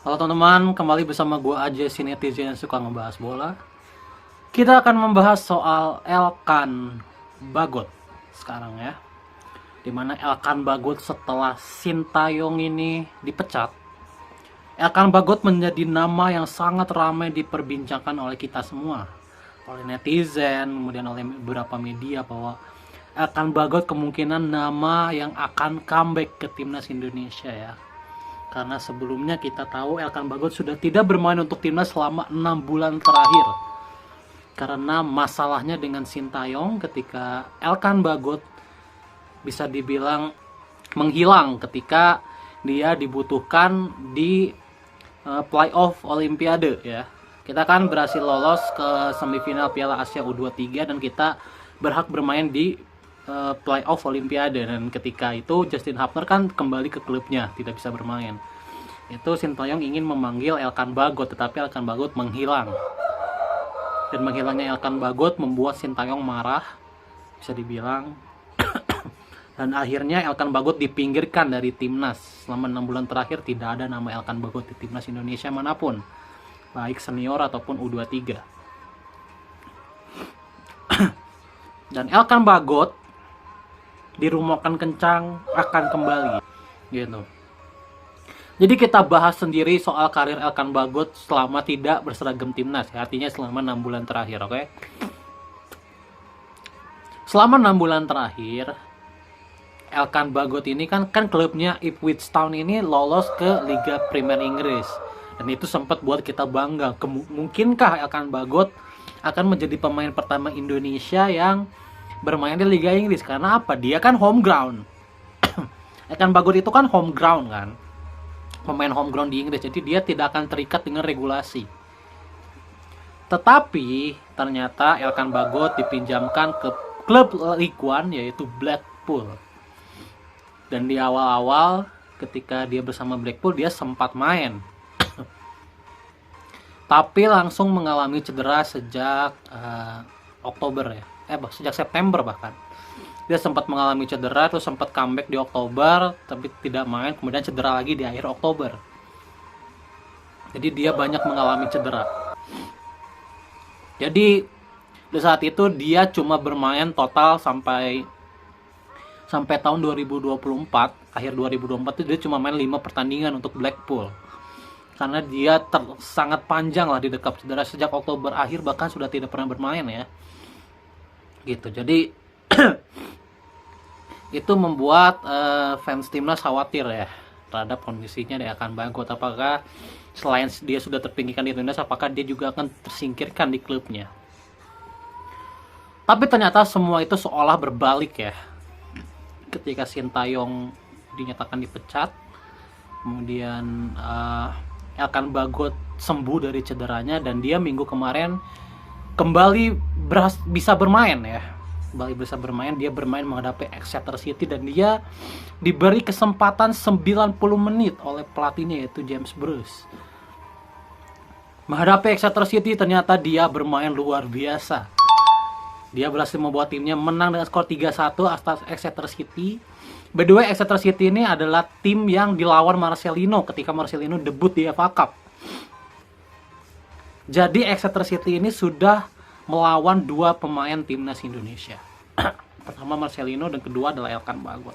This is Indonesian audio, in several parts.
Halo teman-teman, kembali bersama gue aja si netizen yang suka ngebahas bola. Kita akan membahas soal Elkan Bagot sekarang ya. Dimana Elkan Bagot setelah Sintayong ini dipecat, Elkan Bagot menjadi nama yang sangat ramai diperbincangkan oleh kita semua, oleh netizen, kemudian oleh beberapa media, bahwa Elkan Bagot kemungkinan nama yang akan comeback ke timnas Indonesia ya. Karena sebelumnya kita tahu Elkan Bagot sudah tidak bermain untuk timnas selama 6 bulan terakhir. Karena masalahnya dengan Sintayong, ketika Elkan Bagot bisa dibilang menghilang ketika dia dibutuhkan di playoff Olimpiade ya. Kita kan berhasil lolos ke semifinal Piala Asia U23 dan kita berhak bermain di playoff Olimpiade, dan ketika itu Justin Hubner kan kembali ke klubnya, tidak bisa bermain. Itu Sintayong ingin memanggil Elkan Bagot, tetapi Elkan Bagot menghilang, dan menghilangnya Elkan Bagot membuat Sintayong marah, bisa dibilang. Dan akhirnya Elkan Bagot dipinggirkan dari timnas. Selama 6 bulan terakhir tidak ada nama Elkan Bagot di timnas Indonesia manapun, baik senior ataupun U23. Dan Elkan Bagot dirumorkan kencang akan kembali gitu. Jadi kita bahas sendiri soal karir Elkan Bagot selama tidak berseragam timnas ya, artinya selama 6 bulan terakhir, oke? Selama 6 bulan terakhir Elkan Bagot ini kan klubnya Ipswich Town ini lolos ke Liga Premier Inggris, dan itu sempat buat kita bangga. Mungkinkah Elkan Bagot akan menjadi pemain pertama Indonesia yang bermain di Liga Inggris? Karena apa? Dia kan home ground. Elkan Bagot itu kan home ground kan, pemain home ground di Inggris, jadi dia tidak akan terikat dengan regulasi. Tetapi ternyata Elkan Bagot dipinjamkan ke klub Ligue 1 yaitu Blackpool. Dan di awal-awal ketika dia bersama Blackpool dia sempat main. Tapi langsung mengalami cedera sejak Oktober ya. Sejak September bahkan. Dia sempat mengalami cedera, terus sempat comeback di Oktober, tapi tidak main, kemudian cedera lagi di akhir Oktober. Jadi dia banyak mengalami cedera. Jadi di saat itu dia cuma bermain total sampai tahun 2024, akhir 2024 itu dia cuma main 5 pertandingan untuk Blackpool. Karena dia sangat panjang lah di dekap cedera, sejak Oktober akhir bahkan sudah tidak pernah bermain ya. Gitu. Jadi itu membuat fans timnas khawatir ya terhadap kondisinya di Elkan Bagot. Apakah selain dia sudah terpinggirkan di timnas, apakah dia juga akan tersingkirkan di klubnya? Tapi ternyata semua itu seolah berbalik ya. Ketika Sintayong dinyatakan dipecat, kemudian Elkan Bagot sembuh dari cederanya, dan dia minggu kemarin kembali bisa bermain ya. Dia bermain menghadapi Exeter City, dan dia diberi kesempatan 90 menit oleh pelatihnya yaitu James Bruce. Menghadapi Exeter City ternyata dia bermain luar biasa. Dia berhasil membuat timnya menang dengan skor 3-1 atas Exeter City. By the way, Exeter City ini adalah tim yang dilawan Marcelino ketika Marcelino debut di FA Cup. Jadi Exeter City ini sudah melawan 2 pemain timnas Indonesia. Pertama Marcelino, dan kedua adalah Elkan Bagot.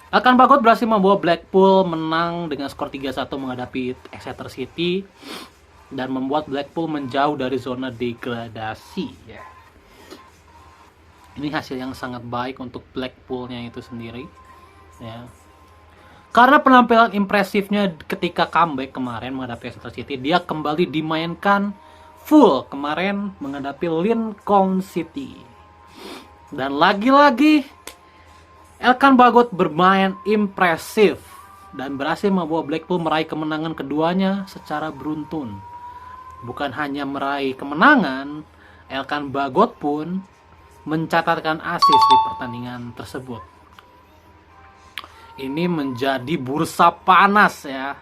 Elkan Bagot berhasil membawa Blackpool menang dengan skor 3-1 menghadapi Exeter City, dan membuat Blackpool menjauh dari zona degradasi ya. Ini hasil yang sangat baik untuk Blackpoolnya itu sendiri ya. Karena penampilan impresifnya ketika comeback kemarin menghadapi Exeter City, dia kembali dimainkan full kemarin menghadapi Lincoln City. Dan lagi-lagi Elkan Bagot bermain impresif dan berhasil membawa Blackpool meraih kemenangan keduanya secara beruntun. Bukan hanya meraih kemenangan, Elkan Bagot pun mencatatkan assist di pertandingan tersebut. Ini menjadi bursa panas ya,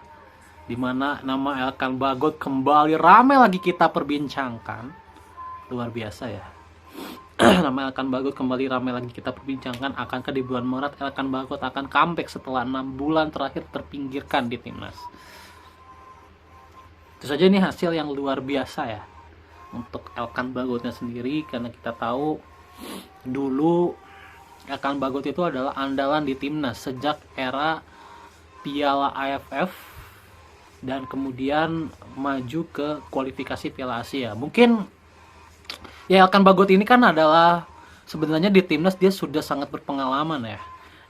dimana nama Elkan Bagot kembali ramai lagi kita perbincangkan. Luar biasa ya. nama Elkan Bagot kembali ramai lagi kita perbincangkan. Akankah di bulan Maret Elkan Bagot akan comeback setelah 6 bulan terakhir terpinggirkan di timnas? Itu saja, ini hasil yang luar biasa ya untuk Elkan Bagotnya sendiri, karena kita tahu dulu Elkan Bagot itu adalah andalan di timnas sejak era Piala AFF dan kemudian maju ke kualifikasi Piala Asia. Mungkin ya Elkan Bagot ini kan adalah sebenarnya di timnas dia sudah sangat berpengalaman ya.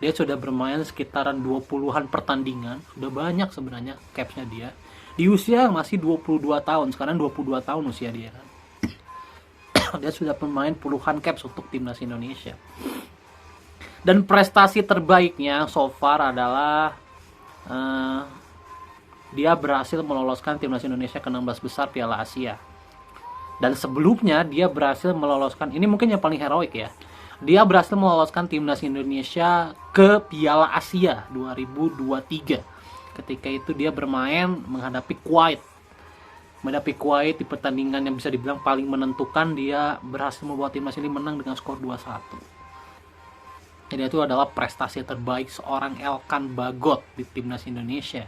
Dia sudah bermain sekitaran 20-an pertandingan, sudah banyak sebenarnya capsnya dia. Di usia masih 22 tahun, sekarang 22 tahun usia dia kan. Dia sudah bermain puluhan caps untuk timnas Indonesia. Dan prestasi terbaiknya so far adalah dia berhasil meloloskan timnas Indonesia ke 16 besar Piala Asia. Dan sebelumnya dia berhasil meloloskan, ini mungkin yang paling heroik ya, dia berhasil meloloskan timnas Indonesia ke Piala Asia 2023. Ketika itu dia bermain menghadapi Kuwait. Menghadapi Kuwait di pertandingan yang bisa dibilang paling menentukan, dia berhasil membuat timnas ini menang dengan skor 2-1. Jadi itu adalah prestasi terbaik seorang Elkan Bagot di timnas Indonesia.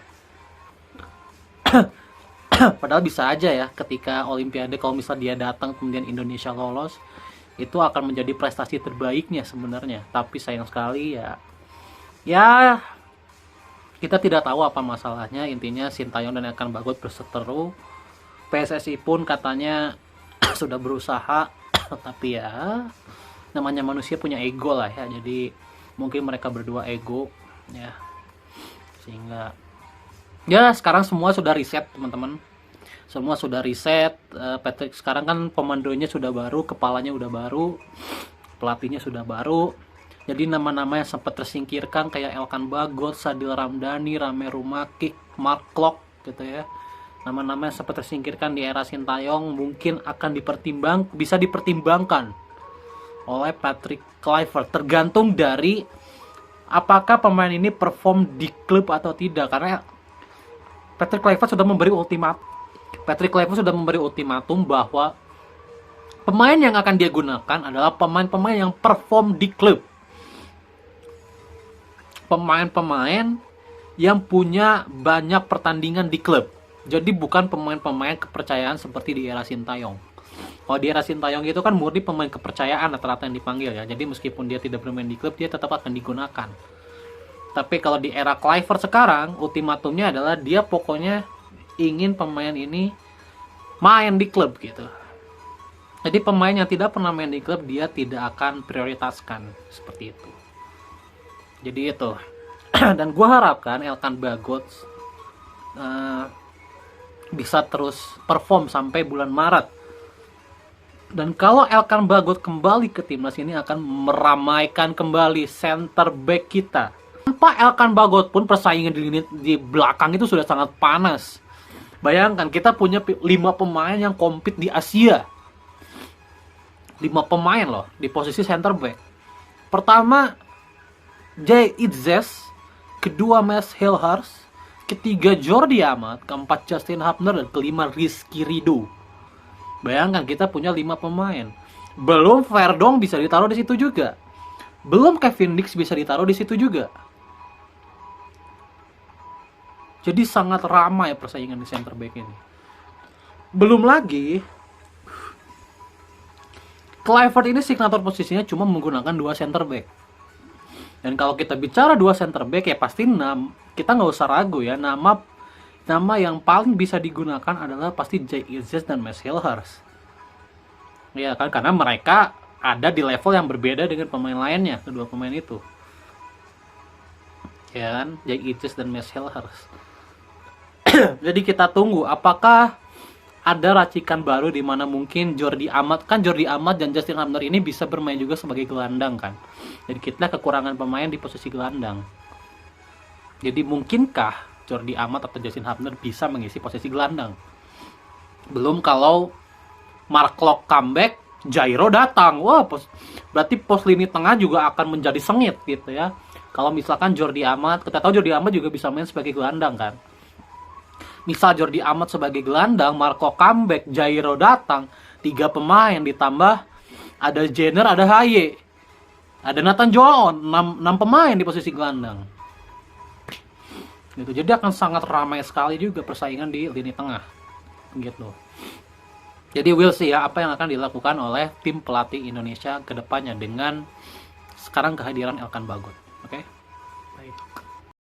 Padahal bisa aja ya ketika Olimpiade, kalau misalnya dia datang kemudian Indonesia lolos, itu akan menjadi prestasi terbaiknya sebenarnya. Tapi sayang sekali ya kita tidak tahu apa masalahnya. Intinya Sintayong dan Elkan Bagot berseteru. PSSI pun katanya sudah berusaha, tapi ya namanya manusia punya ego lah ya, jadi mungkin mereka berdua ego ya, sehingga ya sekarang semua sudah reset teman-teman, semua sudah reset. Patrick sekarang kan komandonya sudah baru, kepalanya udah baru, pelatihnya sudah baru, jadi nama-nama yang sempat tersingkirkan kayak Elkan Bagot, Sadil Ramdhani, Rame Rumakik, Mark Klok gitu ya, nama-nama yang sempat tersingkirkan di era Sintayong mungkin akan bisa dipertimbangkan oleh Patrick Kluivert, tergantung dari apakah pemain ini perform di klub atau tidak. Karena Patrick Kluivert sudah memberi ultimatum bahwa pemain yang akan dia gunakan adalah pemain-pemain yang perform di klub, pemain-pemain yang punya banyak pertandingan di klub. Jadi bukan pemain-pemain kepercayaan seperti di era Sintayong. Kalau di era Sintayong itu kan murni pemain kepercayaan rata-rata yang dipanggil ya. Jadi meskipun dia tidak bermain di klub, dia tetap akan digunakan. Tapi kalau di era Kluivert sekarang, ultimatumnya adalah dia pokoknya ingin pemain ini main di klub gitu. Jadi pemain yang tidak pernah main di klub dia tidak akan prioritaskan seperti itu. Jadi itu. Dan gue harapkan Elkan Bagot bisa terus perform sampai bulan Maret. Dan kalau Elkan Bagot kembali ke timnas, ini akan meramaikan kembali center back kita. Tanpa Elkan Bagot pun persaingan di belakang itu sudah sangat panas. Bayangkan kita punya 5 pemain yang compete di Asia. 5 pemain loh di posisi center back. Pertama Jay Itzes, kedua Mes Hilhers, ketiga Jordi Amat, keempat Justin Hubner, dan kelima Rizky Ridho. Bayangkan kita punya 5 pemain. Belum Verdong bisa ditaruh di situ juga. Belum Kevin Dix bisa ditaruh di situ juga. Jadi sangat ramai persaingan di center back ini. Belum lagi Kluivert ini signatur posisinya cuma menggunakan 2 center back. Dan kalau kita bicara 2 center back ya pasti kita nggak usah ragu ya, nama yang paling bisa digunakan adalah pasti Jay Itzes dan Mes Hilhers. Ya kan, karena mereka ada di level yang berbeda dengan pemain lainnya, kedua pemain itu. Ya kan, Jay Itzes dan Mes Hilhers. Jadi kita tunggu apakah ada racikan baru di mana mungkin Jordi Amat dan Justin Hubner ini bisa bermain juga sebagai gelandang kan. Jadi kita kekurangan pemain di posisi gelandang. Jadi mungkinkah Jordi Amat atau Justin Hubner bisa mengisi posisi gelandang? Belum kalau Mark Klok comeback, Jairo datang. Wah, berarti pos lini tengah juga akan menjadi sengit gitu ya. Kalau misalkan Jordi Amat, kita tahu Jordi Amat juga bisa main sebagai gelandang kan. Misal Jordi Amat sebagai gelandang, Marco comeback, Jairo datang, 3 pemain ditambah ada Jenner, ada Haye, ada Nathan Joon, 6 pemain di posisi gelandang. Gitu. Jadi akan sangat ramai sekali juga persaingan di lini tengah. Gitu. Jadi we'll see ya apa yang akan dilakukan oleh tim pelatih Indonesia ke depannya dengan sekarang kehadiran Elkan Bagot. Oke.